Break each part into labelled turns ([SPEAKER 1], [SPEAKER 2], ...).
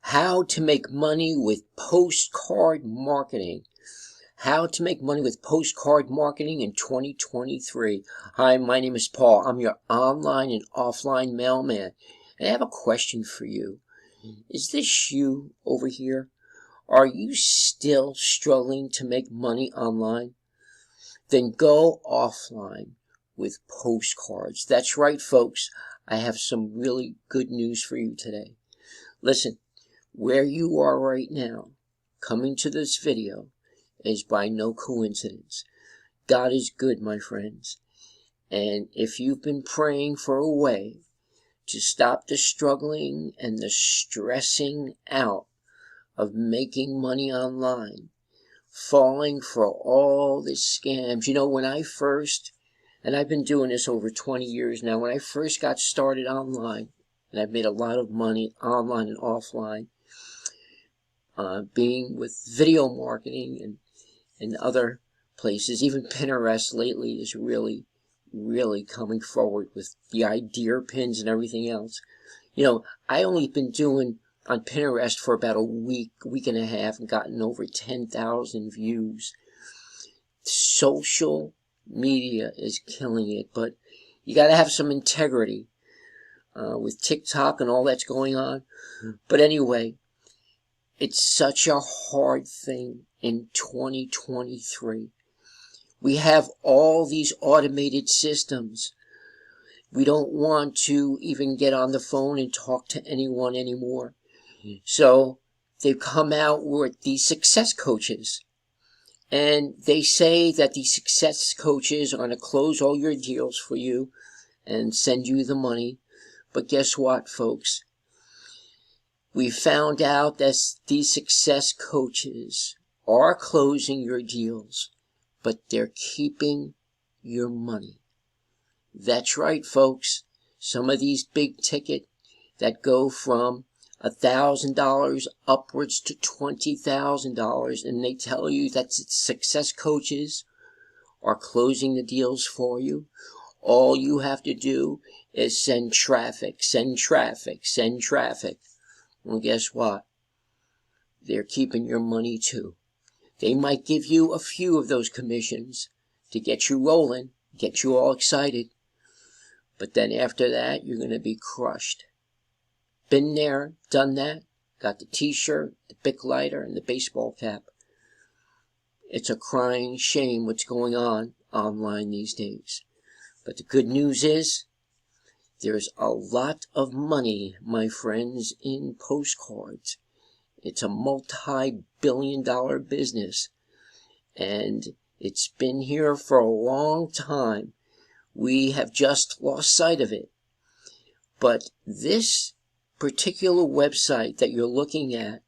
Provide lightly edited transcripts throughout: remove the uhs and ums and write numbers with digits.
[SPEAKER 1] How to make money with postcard marketing. How to make money with postcard marketing in 2023. Hi, my name is Paul. I'm your online and offline mailman. And I have a question for you. Is this you over here? Are you still struggling to make money online? Then go offline with postcards. That's right, folks. I have some really good news for you today. Listen, where you are right now, coming to this video, is by no coincidence. God is good, my friends. And if you've been praying for a way to stop the struggling and the stressing out of making money online, falling for all the scams. You know, when I first, and I've been doing this over 20 years now, when I first got started online, and I've made a lot of money online and offline, being with video marketing and other places, even Pinterest lately is really coming forward with the idea pins and everything else. You know, I only been doing on Pinterest for about a week and a half, and gotten over 10,000 views. Social media is killing it, but you got to have some integrity with TikTok and all that's going on. But anyway, it's such a hard thing in 2023. We have all these automated systems. We don't want to even get on the phone and talk to anyone anymore. So they've come out with these success coaches. And they say that these success coaches are going to close all your deals for you and send you the money. But guess what, folks? We found out that these success coaches are closing your deals, but they're keeping your money. That's right, folks. Some of these big ticket that go from $1,000 upwards to $20,000, and they tell you that success coaches are closing the deals for you. All you have to do is send traffic, send traffic, send traffic. Well, guess what? They're keeping your money too. They might give you a few of those commissions to get you rolling, get you all excited. But then after that, you're going to be crushed. Been there, done that, got the t-shirt, the Bic lighter, and the baseball cap. It's a crying shame what's going on online these days. But the good news is, there's a lot of money, my friends, in postcards. It's a multi-billion-dollar business, and it's been here for a long time. We have just lost sight of it. But this particular website that you're looking at,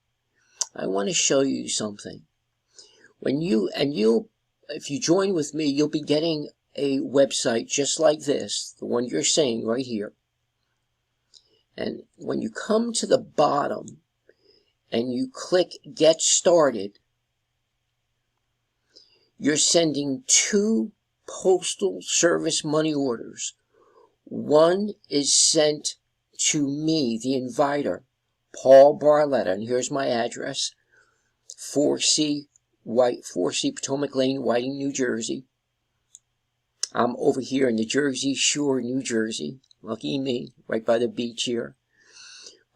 [SPEAKER 1] I want to show you something. If you join with me, you'll be getting a website just like this, the one you're seeing right here. And when you come to the bottom and you click Get Started, you're sending 2 postal service money orders. One is sent to me, the inviter, Paul Barletta, and here's my address, 4C Potomac Lane, Whiting, New Jersey. I'm over here in the Jersey Shore, New Jersey. Lucky me, right by the beach here.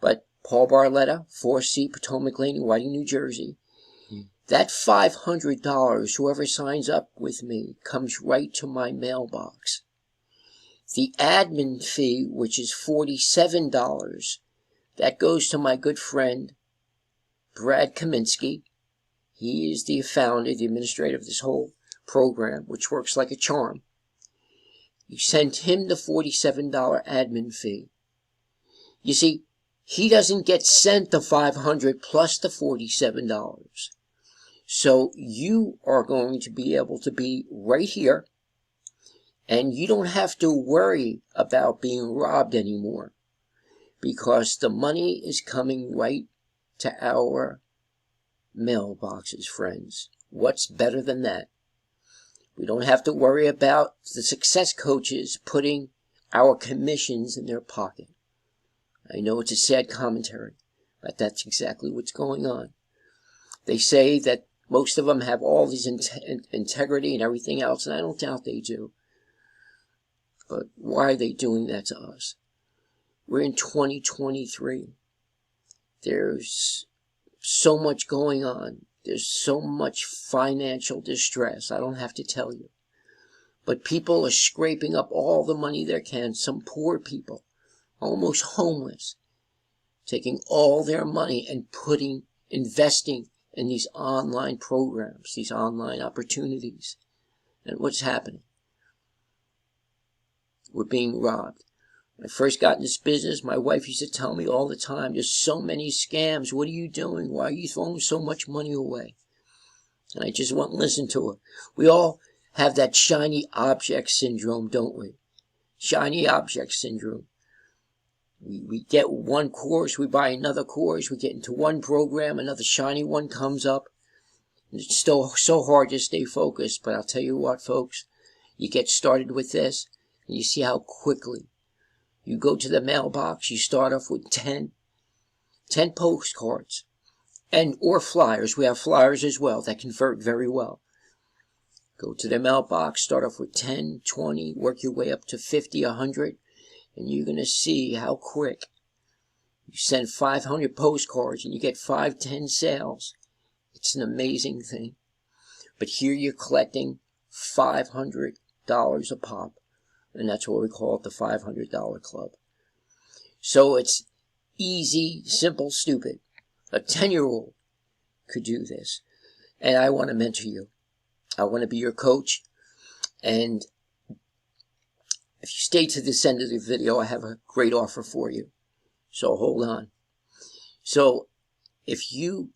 [SPEAKER 1] But Paul Barletta, 4C Potomac Lane, Whiting, New Jersey. That $500, whoever signs up with me, comes right to my mailbox. The admin fee, which is $47, that goes to my good friend, Brad Kamanski. He is the founder, the administrator of this whole program, which works like a charm. You send him the $47 admin fee. You see, he doesn't get sent the $500 plus the $47. So you are going to be able to be right here, and you don't have to worry about being robbed anymore, because the money is coming right to our mailboxes, friends. What's better than that? We don't have to worry about the success coaches putting our commissions in their pocket. I know it's a sad commentary, But that's exactly what's going on. They say that most of them have all these integrity and everything else, and I don't doubt they do. But why are they doing that to us? We're in 2023. There's so much going on. There's so much financial distress. I don't have to tell you. But people are scraping up all the money they can. Some poor people, almost homeless, taking all their money and investing in these online programs, these online opportunities. And what's happening? We're being robbed. When I first got in this business, my wife used to tell me all the time, there's so many scams. What are you doing? Why are you throwing so much money away? And I just wouldn't listen to her. We all have that shiny object syndrome, don't we? Shiny object syndrome. We get one course, we buy another course, we get into one program, another shiny one comes up. It's still so hard to stay focused, but I'll tell you what, folks, you get started with this, and you see how quickly you go to the mailbox. You start off with 10 postcards or flyers. We have flyers as well that convert very well. Go to the mailbox, start off with 10, 20, work your way up to 50, 100, and you're going to see how quick. You send 500 postcards and you get 5, 10 sales. It's an amazing thing. But here you're collecting $500 a pop. And that's what we call it, the $500 club. So it's easy, simple, stupid. A 10-year-old could do this. And I want to mentor you. I want to be your coach. And if you stay to this end of the video, I have a great offer for you. So hold on. So if you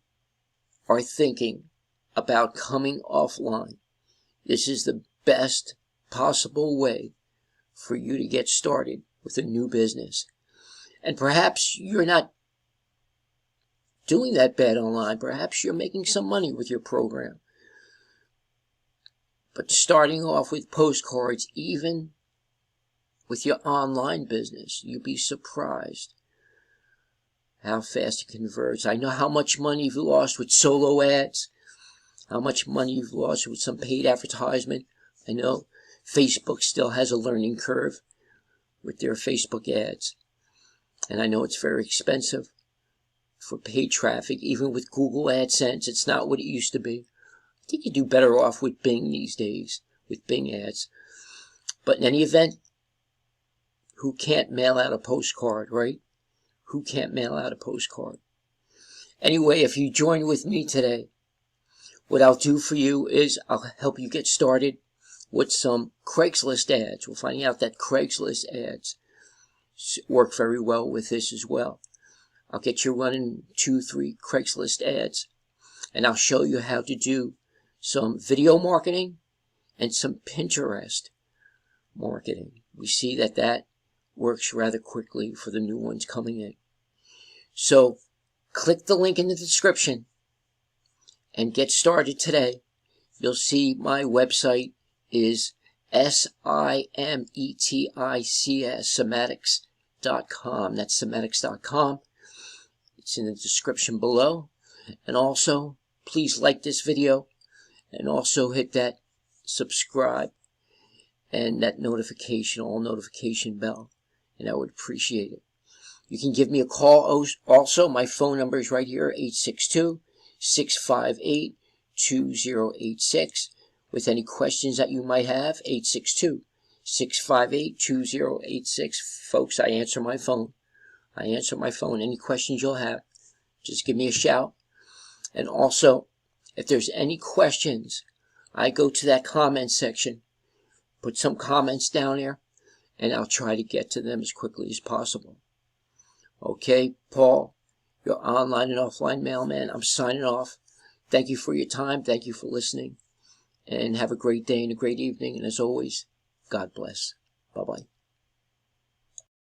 [SPEAKER 1] are thinking about coming offline, this is the best possible way for you to get started with a new business. And perhaps you're not doing that bad online. Perhaps you're making some money with your program. But starting off with postcards, even with your online business, you'll be surprised how fast it converts. I know how much money you've lost with solo ads, how much money you've lost with some paid advertisement. I know Facebook still has a learning curve with their Facebook ads. And I know it's very expensive for paid traffic. Even with Google AdSense, it's not what it used to be. I think you do better off with Bing these days, with Bing ads. But in any event, who can't mail out a postcard, right? Who can't mail out a postcard? Anyway, if you join with me today, what I'll do for you is I'll help you get started with some Craigslist ads. We're finding out that Craigslist ads work very well with this as well. I'll get you running 2, 3 Craigslist ads, and I'll show you how to do some video marketing and some Pinterest marketing. We see that works rather quickly for the new ones coming in. So click the link in the description and get started today. You'll see my website is sematics.com. That's sematics.com. It's in the description below. And also, please like this video and also hit that subscribe and that all notification bell. And I would appreciate it. You can give me a call also. My phone number is right here, 862-658-2086. With any questions that you might have, 862-658-2086. Folks, I answer my phone. Any questions you'll have, just give me a shout. And also, if there's any questions, I go to that comment section, put some comments down there, and I'll try to get to them as quickly as possible. Okay, Paul, your online and offline mailman, I'm signing off. Thank you for your time. Thank you for listening. And have a great day and a great evening. And as always, God bless. Bye-bye.